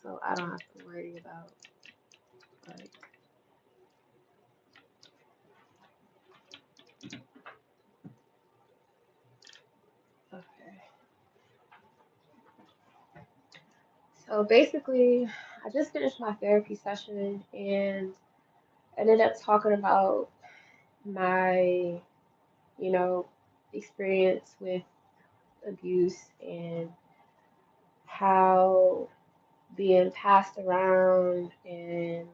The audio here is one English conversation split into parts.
so I don't have to worry about like okay. So basically, I just finished my therapy session and ended up talking about my, you know, experience with abuse and how being passed around and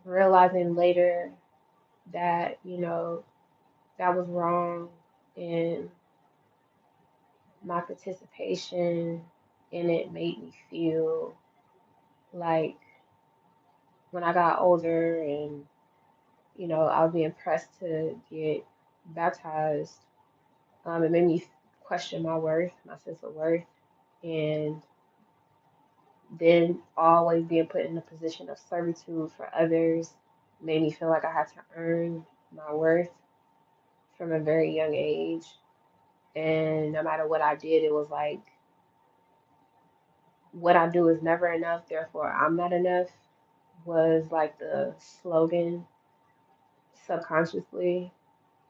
realizing later that, that was wrong and my participation in it made me feel like when I got older and, I was being pressed to get baptized, it made me question my worth, my sense of worth, and then always being put in a position of servitude for others made me feel like I had to earn my worth from a very young age. And no matter what I did, it was like, what I do is never enough, therefore I'm not enough, was like the slogan subconsciously.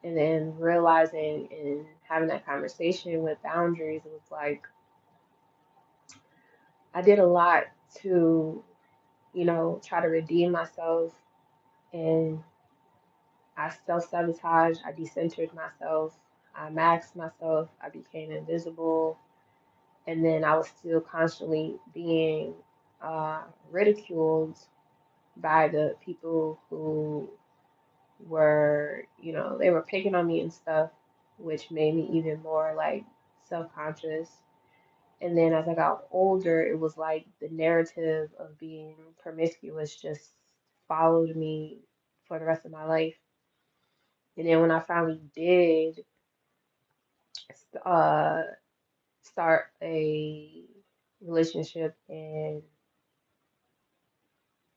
And then realizing and having that conversation with boundaries, it was like I did a lot to, try to redeem myself. And I self sabotaged, I decentered myself, I maxed myself, I became invisible. And then I was still constantly being ridiculed by the people who were, they were picking on me and stuff, which made me even more like self-conscious. And then as I got older, it was like the narrative of being promiscuous just followed me for the rest of my life. And then when I finally did uh, start a relationship and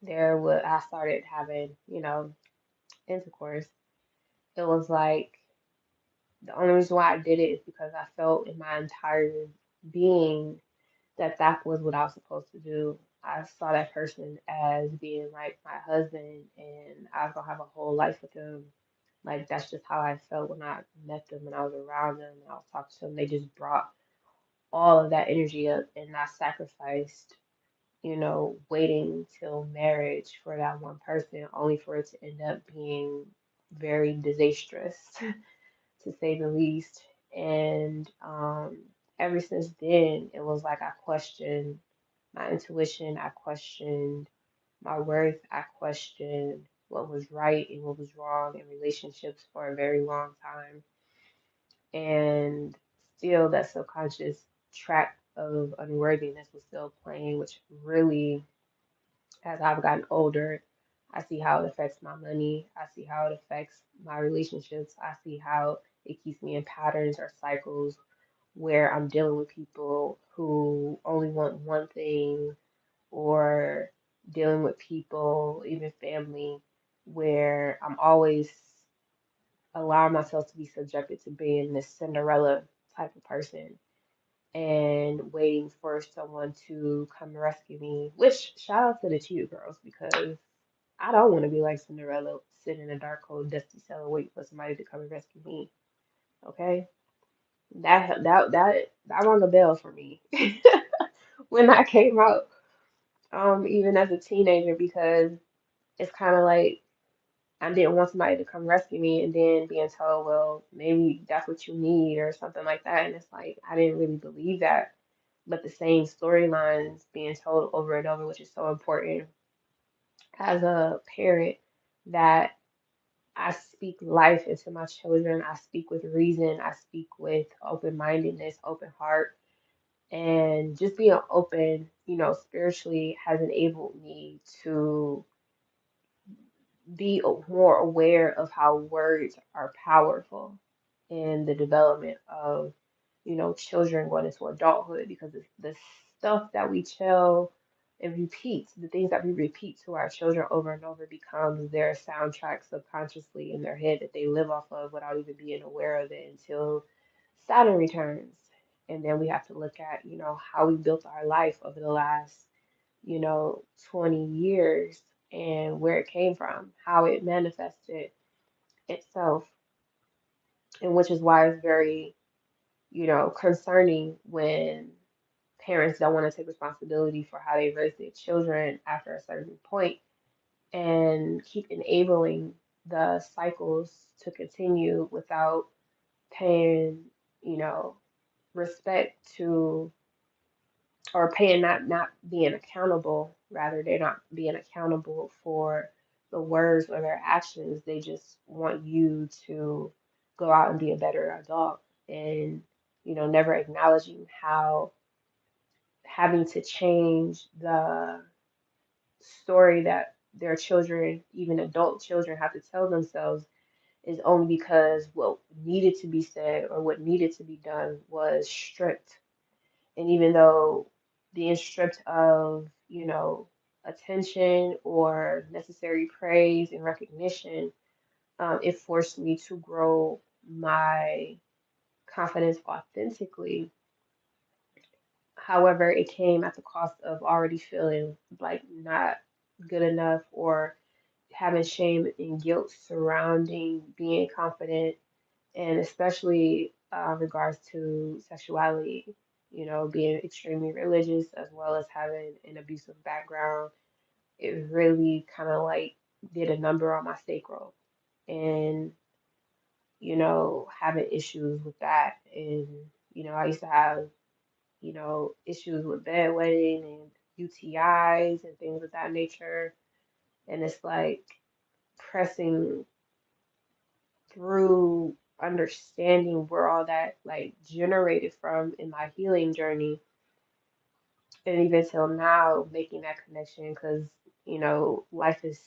I started having, intercourse, it was like the only reason why I did it is because I felt in my entire being that that was what I was supposed to do. I saw that person as being like my husband, and I was gonna have a whole life with them. Like that's just how I felt when I met them and I was around them and I was talking to them. They just brought all of that energy up, and I sacrificed, waiting till marriage for that one person, only for it to end up being very disastrous, to say the least. And ever since then, it was like I questioned my intuition, I questioned my worth, I questioned what was right and what was wrong in relationships for a very long time. And still, that subconscious track of unworthiness was still playing, which really, as I've gotten older, I see how it affects my money. I see how it affects my relationships. I see how it keeps me in patterns or cycles where I'm dealing with people who only want one thing, or dealing with people, even family, where I'm always allowing myself to be subjected to being this Cinderella type of person and waiting for someone to come rescue me. Which shout out to the cute girls, because I don't want to be like Cinderella, sitting in a dark, cold, dusty cellar waiting for somebody to come and rescue me. Okay, that rang a bell for me when I came out, even as a teenager, because it's kind of like I didn't want somebody to come rescue me, and then being told, well, maybe that's what you need or something like that. And it's like I didn't really believe that, but the same storylines being told over and over, which is so important as a parent, that I speak life into my children. I speak with reason. I speak with open-mindedness, open heart, and just being open, spiritually has enabled me to be more aware of how words are powerful in the development of, children going into adulthood, because it's the stuff that we tell and repeat, the things that we repeat to our children over and over becomes their soundtrack subconsciously in their head that they live off of without even being aware of it until Saturn returns. And then we have to look at, how we built our life over the last, 20 years and where it came from, how it manifested itself. And which is why it's very, concerning when parents don't want to take responsibility for how they raise their children after a certain point and keep enabling the cycles to continue without paying, you know, respect to, or paying, not being accountable, rather they're not being accountable for the words or their actions. They just want you to go out and be a better adult, and never acknowledging how having to change the story that their children, even adult children, have to tell themselves is only because what needed to be said or what needed to be done was stripped. And even though being stripped of, attention or necessary praise and recognition, it forced me to grow my confidence authentically. However, it came at the cost of already feeling like not good enough or having shame and guilt surrounding being confident, and especially regards to sexuality, being extremely religious as well as having an abusive background. It really kind of like did a number on my sacral, and having issues with that. And I used to have issues with bedwetting and UTIs and things of that nature. And it's like pressing through understanding where all that like generated from in my healing journey, and even till now making that connection, because life is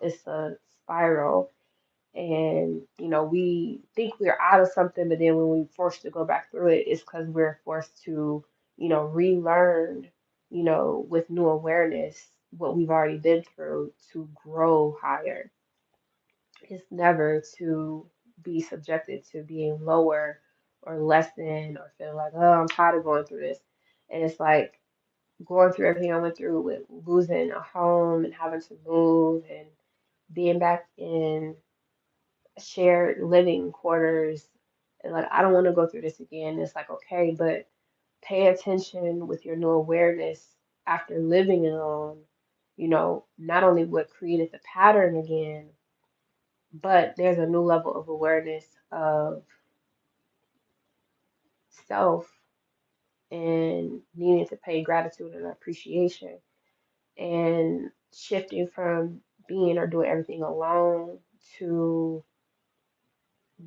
it's a spiral. And we think we're out of something, but then when we're forced to go back through it, it's because we're forced to relearn, with new awareness what we've already been through to grow higher. It's never to be subjected to being lower or less than, or feel like, oh, I'm tired of going through this. And it's like going through everything I went through with losing a home and having to move and being back in shared living quarters. And like, I don't want to go through this again. It's like, okay, but pay attention with your new awareness after living alone, not only what created the pattern again, but there's a new level of awareness of self and needing to pay gratitude and appreciation, and shifting from being or doing everything alone to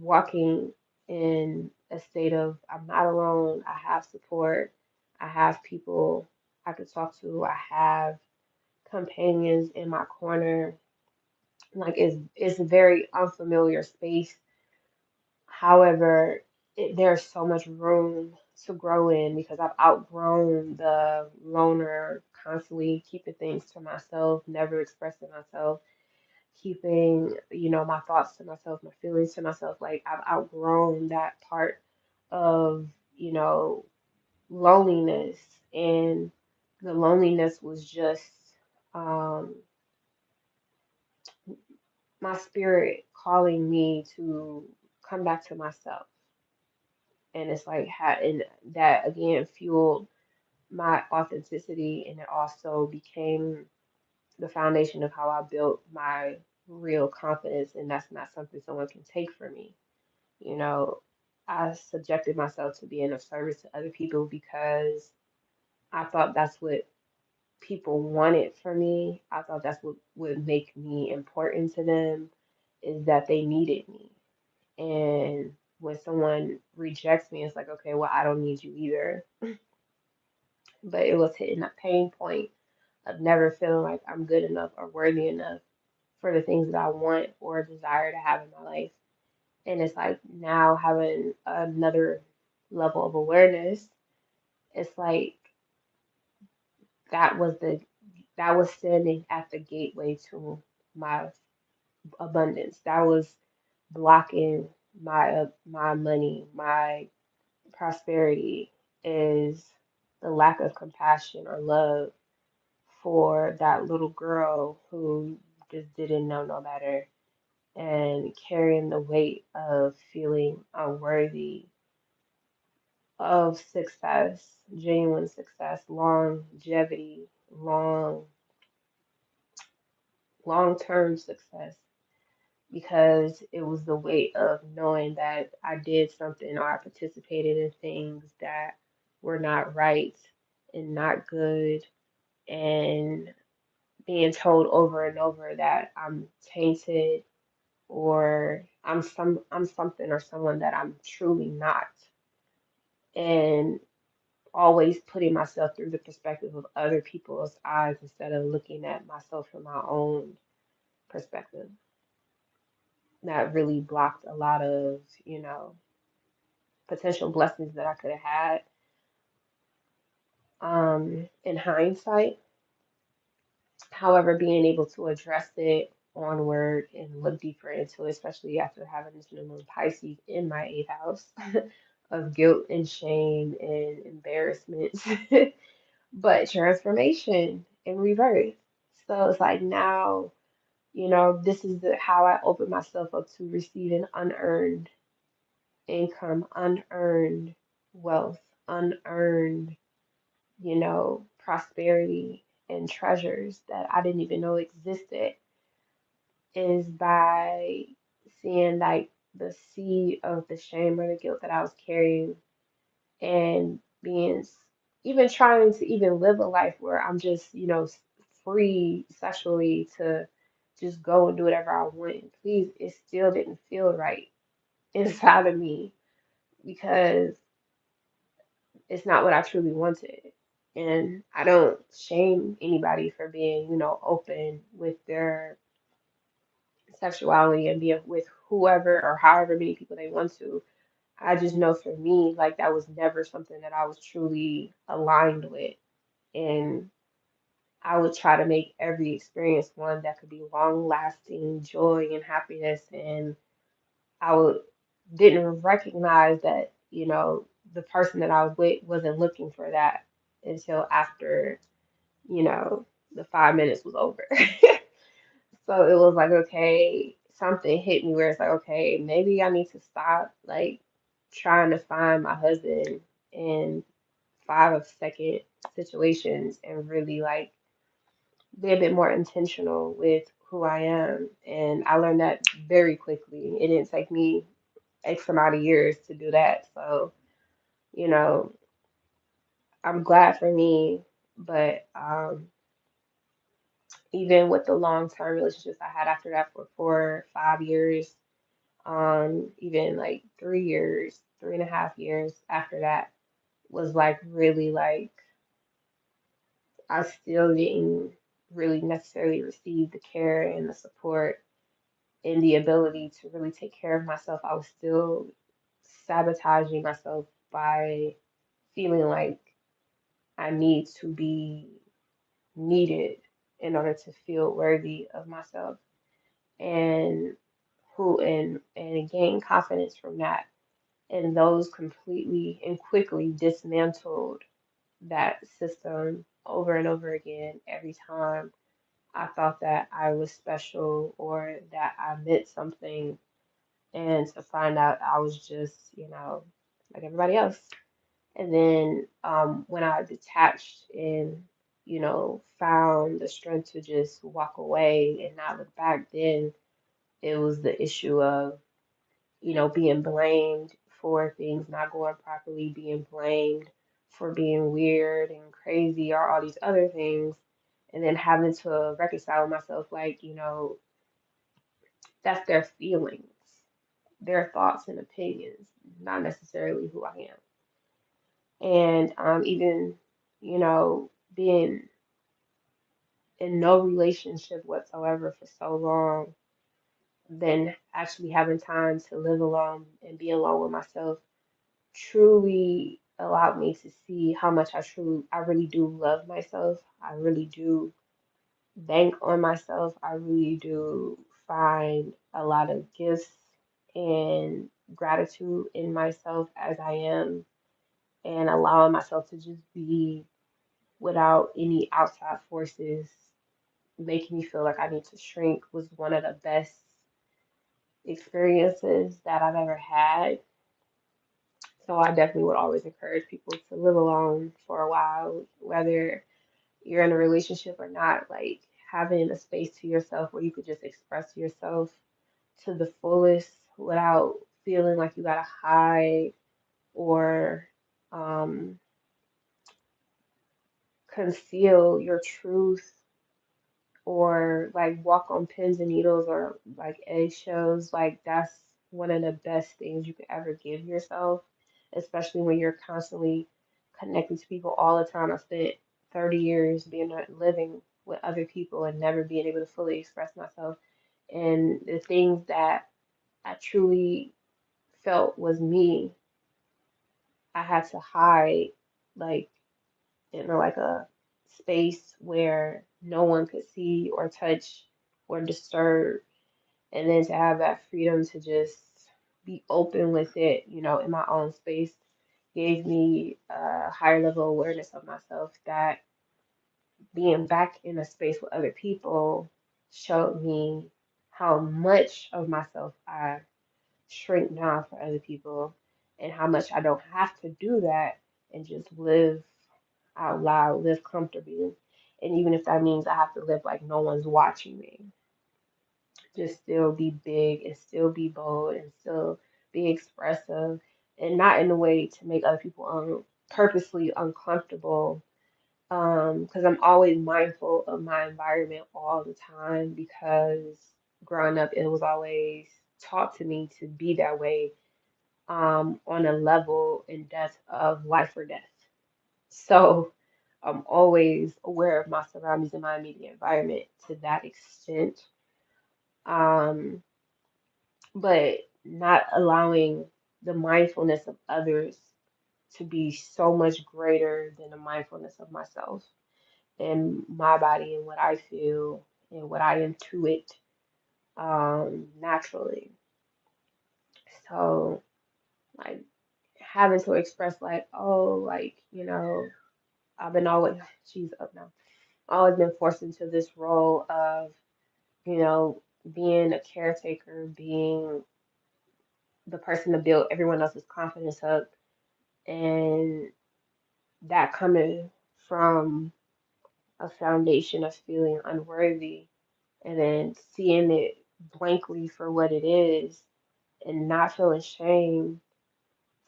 walking in a state of I'm not alone, I have support, I have people I could talk to, I have companions in my corner. Like it's a very unfamiliar space. However, there's so much room to grow in because I've outgrown the loner, constantly keeping things to myself, never expressing myself, keeping, my thoughts to myself, my feelings to myself. Like I've outgrown that part of, loneliness. And the loneliness was just um, my spirit calling me to come back to myself. And it's like, and that again fueled my authenticity, and it also became the foundation of how I built my real confidence. And that's not something someone can take from me. You know, I subjected myself to being of service to other people because I thought that's what people wanted from me. I thought that's what would make me important to them, is that they needed me. And when someone rejects me, it's like, okay, well, I don't need you either. But it was hitting a pain point of never feeling like I'm good enough or worthy enough for the things that I want or desire to have in my life. And it's like now having another level of awareness, it's like that was the that was standing at the gateway to my abundance. That was blocking my money, my prosperity is the lack of compassion or love for that little girl who just didn't know no better and carrying the weight of feeling unworthy of success, genuine success, longevity, long-term success, because it was the weight of knowing that I did something or I participated in things that were not right and not good, and being told over and over that I'm tainted or I'm something or someone that I'm truly not. And always putting myself through the perspective of other people's eyes instead of looking at myself from my own perspective. That really blocked a lot of, potential blessings that I could have had. In hindsight, however, being able to address it onward and look deeper into it, especially after having this new moon Pisces in my eighth house of guilt and shame and embarrassment, but transformation and rebirth. So it's like now, this is how I open myself up to receiving unearned income, unearned wealth, unearned, prosperity and treasures that I didn't even know existed, is by seeing like the seed of the shame or the guilt that I was carrying and being even trying to even live a life where I'm just, free sexually to just go and do whatever I want. And please, it still didn't feel right inside of me because it's not what I truly wanted. And I don't shame anybody for being, open with their sexuality and being with whoever or however many people they want to. I just know for me, like that was never something that I was truly aligned with. And I would try to make every experience one that could be long lasting joy and happiness. And I would didn't recognize that, the person that I was with wasn't looking for that until after, you know, the 5 minutes was over. So it was like, okay, something hit me where it's like, okay, maybe I need to stop like trying to find my husband in 5 second situations and really like be a bit more intentional with who I am. And I learned that very quickly. It didn't take me X amount of years to do that. So, you know, I'm glad for me, but even with the long-term relationships I had after that for 4, 5 years, even like 3 years, 3.5 years after that was like really like I still didn't really necessarily receive the care and the support and the ability to really take care of myself. I was still sabotaging myself by feeling like I need to be needed in order to feel worthy of myself and and gain confidence from that. And those completely and quickly dismantled that system over and over again every time I thought that I was special or that I meant something, and to find out I was just, like everybody else. And then when I detached and, found the strength to just walk away and not look back, then it was the issue of, being blamed for things not going properly, being blamed for being weird and crazy or all these other things. And then having to reconcile myself, like, that's their feelings, their thoughts and opinions, not necessarily who I am. And even, being in no relationship whatsoever for so long, then actually having time to live alone and be alone with myself truly allowed me to see how much I really do love myself. I really do bank on myself. I really do find a lot of gifts and gratitude in myself as I am. and allowing myself to just be without any outside forces making me feel like I need to shrink was one of the best experiences that I've ever had. So I definitely would always encourage people to live alone for a while, whether you're in a relationship or not, like having a space to yourself where you could just express yourself to the fullest without feeling like you gotta hide or um, conceal your truth or like walk on pins and needles or like eggshells. Like that's one of the best things you could ever give yourself, especially when you're constantly connecting to people all the time. I spent 30 years being living with other people and never being able to fully express myself. And the things that I truly felt was me, I had to hide like in like a space where no one could see or touch or disturb, and then to have that freedom to just be open with it, in my own space gave me a higher level of awareness of myself that being back in a space with other people showed me how much of myself I shrink now for other people and how much I don't have to do that and just live out loud, live comfortably. And even if that means I have to live like no one's watching me, just still be big and still be bold and still be expressive and not in a way to make other people purposely uncomfortable. Because I'm always mindful of my environment all the time because growing up, it was always taught to me to be that way on a level and depth of life or death. So I'm always aware of my surroundings and my immediate environment to that extent. Um, but not allowing the mindfulness of others to be so much greater than the mindfulness of myself and my body and what I feel and what I intuit naturally. So, like, having to express, like, oh, like, I've been always, she's up now, always been forced into this role of, you know, being a caretaker, being the person to build everyone else's confidence up, and that coming from a foundation of feeling unworthy and then seeing it blankly for what it is and not feeling shame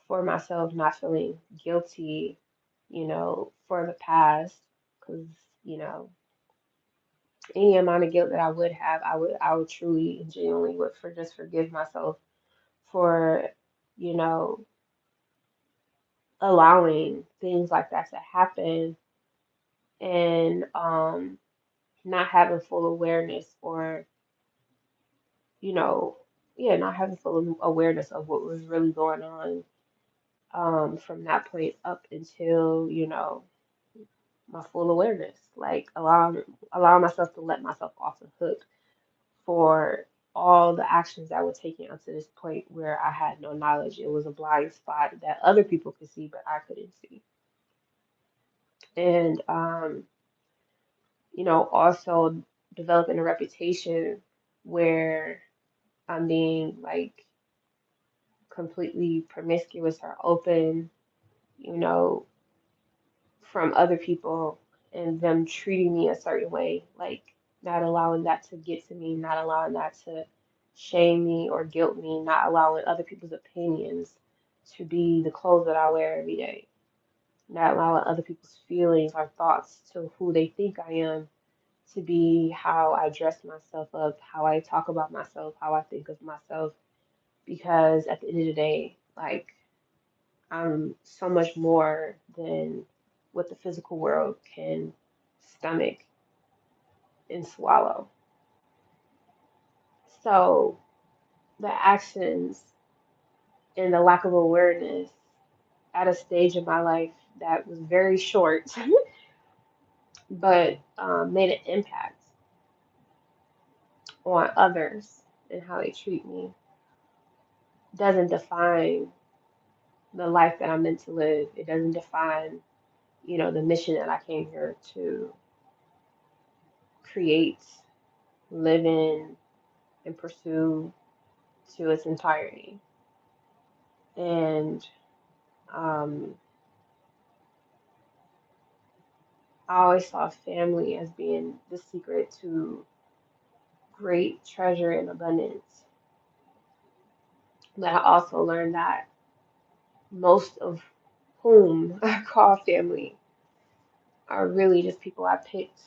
for myself, not feeling guilty, for the past, because, you know, any amount of guilt that I would have, I would truly and genuinely would for just forgive myself for, you know, allowing things like that to happen and not having full awareness or, you know, yeah, not having full awareness of what was really going on from that point up until, my full awareness, like allowing myself to let myself off the hook for all the actions that were taken up to this point where I had no knowledge. It was a blind spot that other people could see, but I couldn't see. And also developing a reputation where I'm being like completely promiscuous or open, you know, from other people and them treating me a certain way, like not allowing that to get to me, not allowing that to shame me or guilt me, not allowing other people's opinions to be the clothes that I wear every day, not allowing other people's feelings or thoughts to who they think I am to be how I dress myself up, how I talk about myself, how I think of myself. Because at the end of the day, like I'm so much more than what the physical world can stomach and swallow. So the actions and the lack of awareness at a stage in my life that was very short, but made an impact on others and how they treat me doesn't define the life that I'm meant to live. It doesn't define, the mission that I came here to create, live in, and pursue to its entirety. And um, I always saw family as being the secret to great treasure and abundance. But I also learned that most of whom I call family are really just people I picked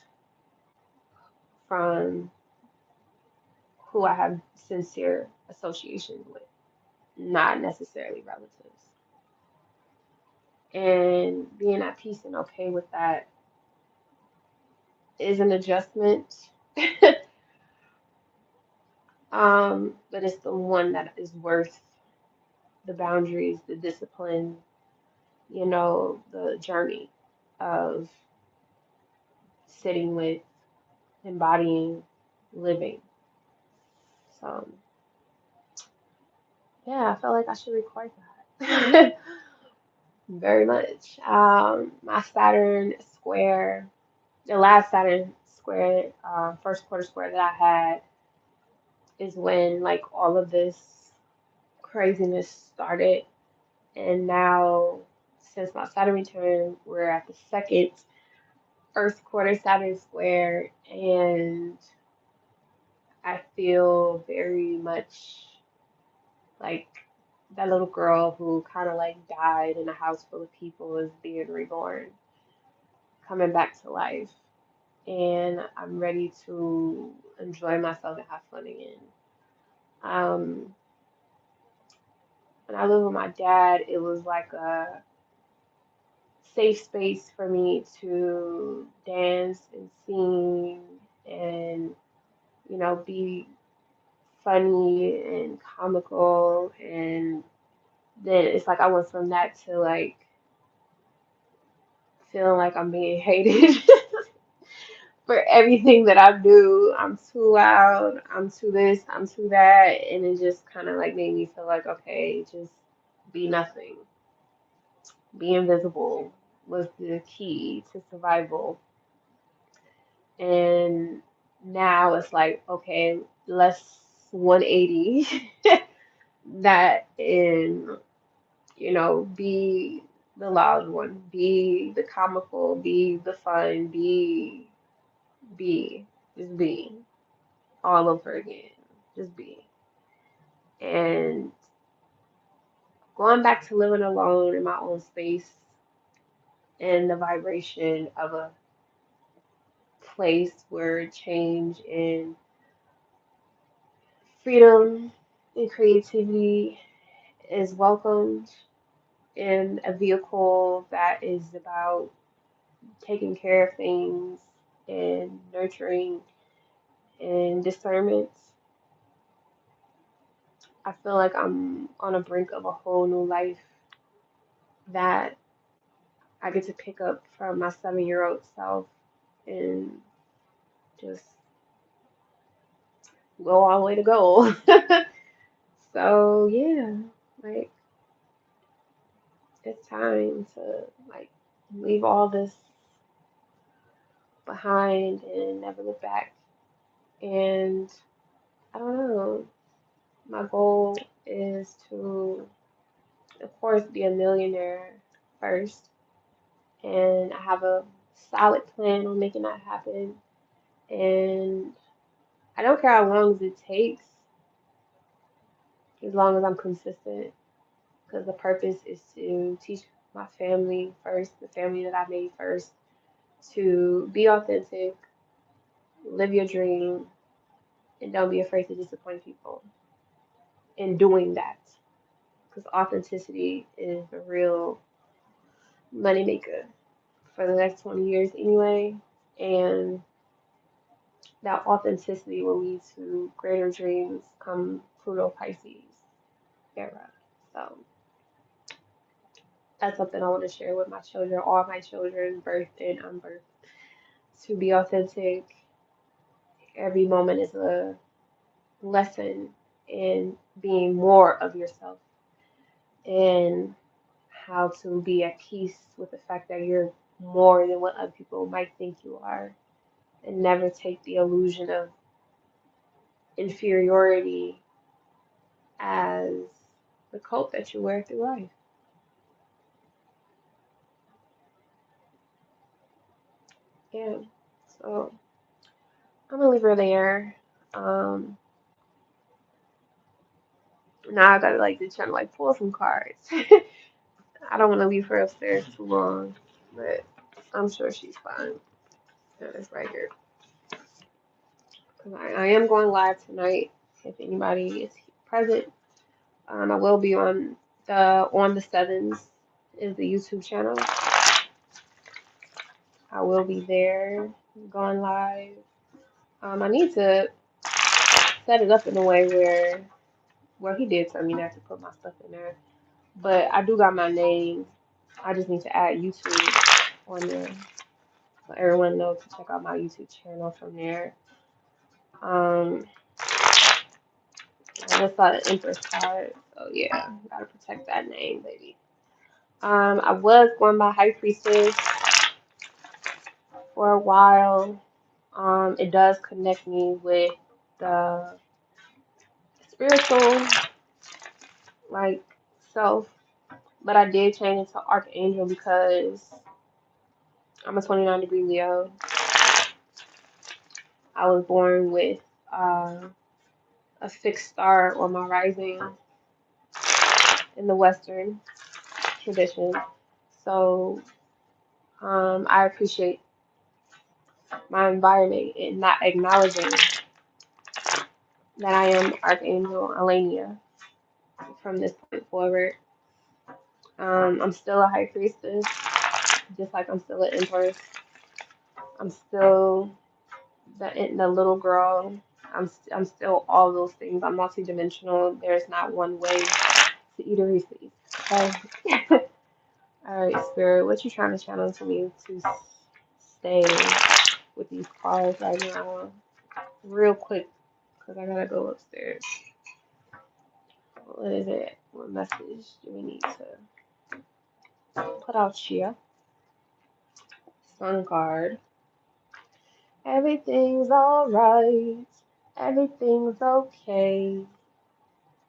from who I have sincere associations with, not necessarily relatives. And being at peace and okay with that is an adjustment. But it's the one that is worth the boundaries, the discipline, the journey of sitting with, embodying, living. So, yeah, I felt like I should record that. Very much. My Saturn square, the last Saturn square, first quarter square that I had is when like all of this craziness started. And now, since my Saturn return, we're at the second first quarter Saturn square, and I feel very much like that little girl who kind of like died in a house full of people is being reborn, coming back to life. And I'm ready to enjoy myself and have fun again. Um, when I lived with my dad, it was like a safe space for me to dance and sing and, be funny and comical. And then it's like I went from that to like feeling like I'm being hated for everything that I do. I'm too loud, I'm too this, I'm too that. And it just kind of like made me feel like, okay, just be nothing. Be invisible was the key to survival. And now it's like, okay, let's 180 that and, be the loud one, be the comical, be the fun, be, just be all over again. Just be. And going back to living alone in my own space and the vibration of a place where change and freedom and creativity is welcomed in a vehicle that is about taking care of things and nurturing and discernment. I feel like I'm on a brink of a whole new life that I get to pick up from my 7-year-old self and just go all the way to goal. So yeah, like it's time to like leave all this behind and never look back. And I don't know, my goal is to, of course, be a millionaire first, and I have a solid plan on making that happen. And I don't care how long it takes, as long as I'm consistent, because the purpose is to teach my family first, the family that I made first, to be authentic, live your dream, and don't be afraid to disappoint people in doing that. Because authenticity is the real moneymaker for the next 20 years anyway. And that authenticity will lead to greater dreams come Pluto Pisces era. So that's something I want to share with my children, all my children, birthed and unbirthed. To be authentic, every moment is a lesson in being more of yourself. And how to be at peace with the fact that you're more than what other people might think you are, and never take the illusion of inferiority as the coat that you wear through life. Yeah. So I'm gonna leave her there. Um, Now I gotta like just trying to like pull some cards. I don't want to leave her upstairs too long, but I'm sure she's fine. Yeah, it's right here. 'Cause I am going live tonight. If anybody is present, I will be on the sevens is the YouTube channel. I will be there going live. I need to set it up in a way where, well, he did tell me not to put my stuff in there, but I do got my name. I just need to add YouTube on there so everyone knows to check out my YouTube channel from there. Um, I just saw the Empress card, so yeah, gotta protect that name, baby. I was going by High Priestess for a while. It does connect me with the spiritual, like, self, but I did change it to Archangel because I'm a 29-degree Leo. I was born with uh, a fixed star on my rising in the Western tradition. So I appreciate my environment and not acknowledging that I am Archangel Alania from this point forward. I'm still a high priestess, just like I'm still an empress. I'm still the little girl. I'm still all those things. I'm multidimensional. There's not one way to eat a Reese's. Okay. All right, Spirit, what you trying to channel to me to stay with these cards right now, real quick, because I gotta go upstairs. What is it? What message do we need to put out here? Sun card. Everything's alright. Everything's okay.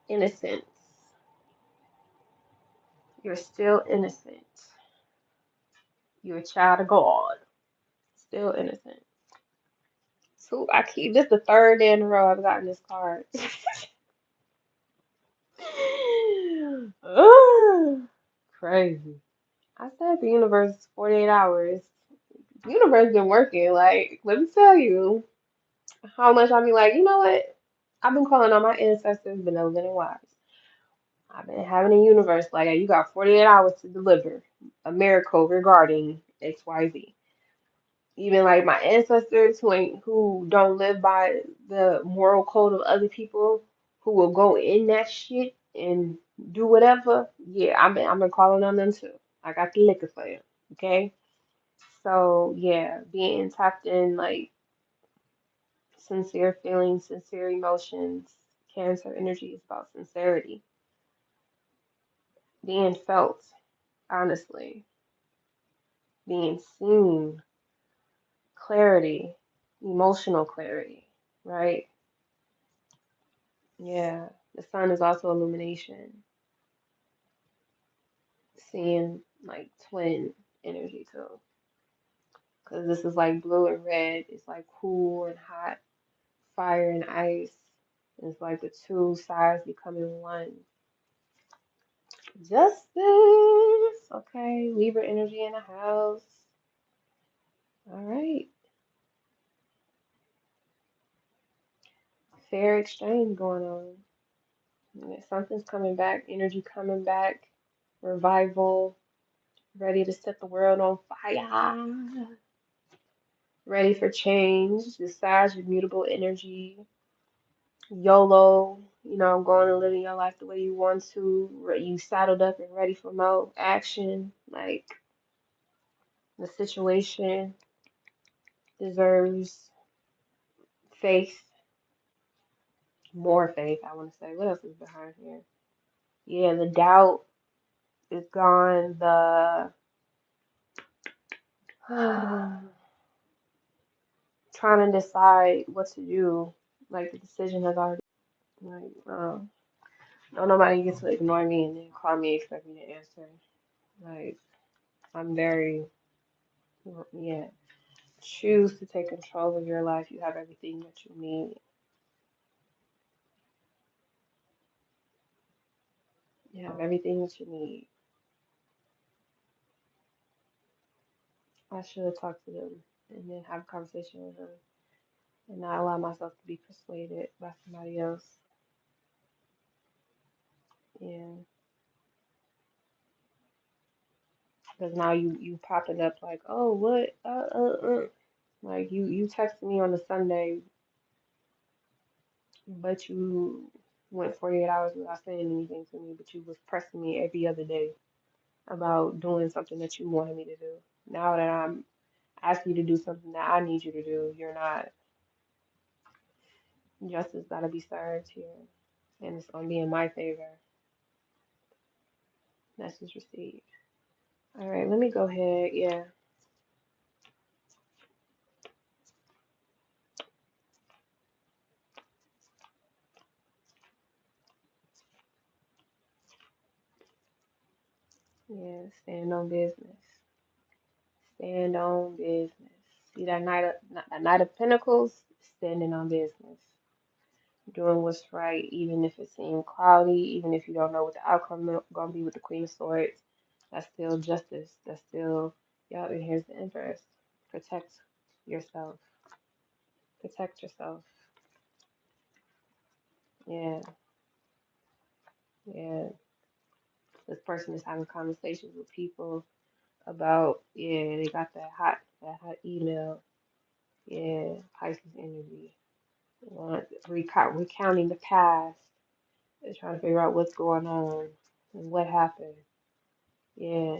Innocence. You're still innocent. You're a child of God. Still innocent. So I keep this the third day in a row I've gotten this card. Ugh, crazy. I said the universe is 48 hours. The universe been working. Like, let me tell you how much I be like, you know what? I've been calling on my ancestors, benevolent and wise. I've been having a universe like, hey, you got 48 hours to deliver a miracle regarding XYZ. Even like my ancestors who don't live by the moral code of other people, who will go in that shit and do whatever. Yeah, I've been calling on them too. I got the liquor for them. Okay. So yeah, being tapped in like sincere feelings, sincere emotions. Cancer energy is about sincerity, being felt, honestly, being seen, clarity, emotional clarity, right? Yeah, the sun is also illumination, seeing like twin energy too. Because this is like blue and red, it's like cool and hot, fire and ice. It's like the two sides becoming one. Justice. Okay, Libra energy in the house. All right. Fair exchange going on. Yeah, something's coming back, energy coming back, revival, ready to set the world on fire, ready for change. Decide your mutable energy. YOLO, going and living your life the way you want to. You saddled up and ready for more action. Like the situation deserves faith, more faith, I want to say. What else is behind here? Yeah, the doubt is gone. The trying to decide what to do. Like the decision has already like don't nobody get to ignore me and then call me expect me to answer. Like I'm very yeah. Choose to take control of your life. You have everything that you need. You have everything that you need. I should have talked to them and then have a conversation with them and not allow myself to be persuaded by somebody else. Yeah, because now you popping up like, oh, what? Like you texted me on a Sunday, but you went 48 hours without saying anything to me, but you was pressing me every other day about doing something that you wanted me to do. Now that I'm asking you to do something that I need you to do, you're not. Justice gotta be served here, and it's gonna be in my favor. Message received. All right, let me go ahead. Yeah, yeah. Stand on business. Stand on business. See that Knight of Pentacles, standing on business, doing what's right, even if it seems cloudy, even if you don't know what the outcome gonna be with the Queen of Swords. That's still justice. That's still, yeah. And here's the Empress. Protect yourself. Protect yourself. Yeah, yeah. This person is having conversations with people about, yeah, they got that hot email. Yeah, Pisces energy. Want recounting the past. They're trying to figure out what's going on and what happened. Yeah,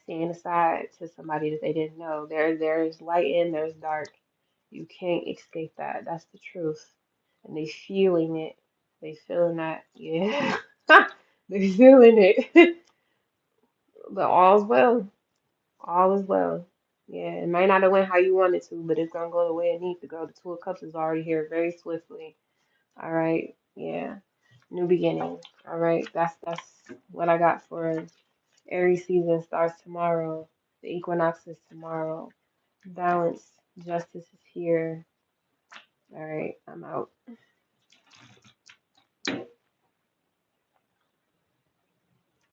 seeing a side to somebody that they didn't know. There's light and there's dark. You can't escape that. That's the truth. And they feeling it. They feeling that. Yeah, they feeling it. But all's well. All is well. Yeah, it might not have went how you wanted to, but it's gonna go the way it needs to go. The Two of Cups is already here very swiftly. All right. Yeah. New beginning. All right. That's what I got for Aries season starts tomorrow. The equinox is tomorrow. Balance, justice is here. All right. I'm out.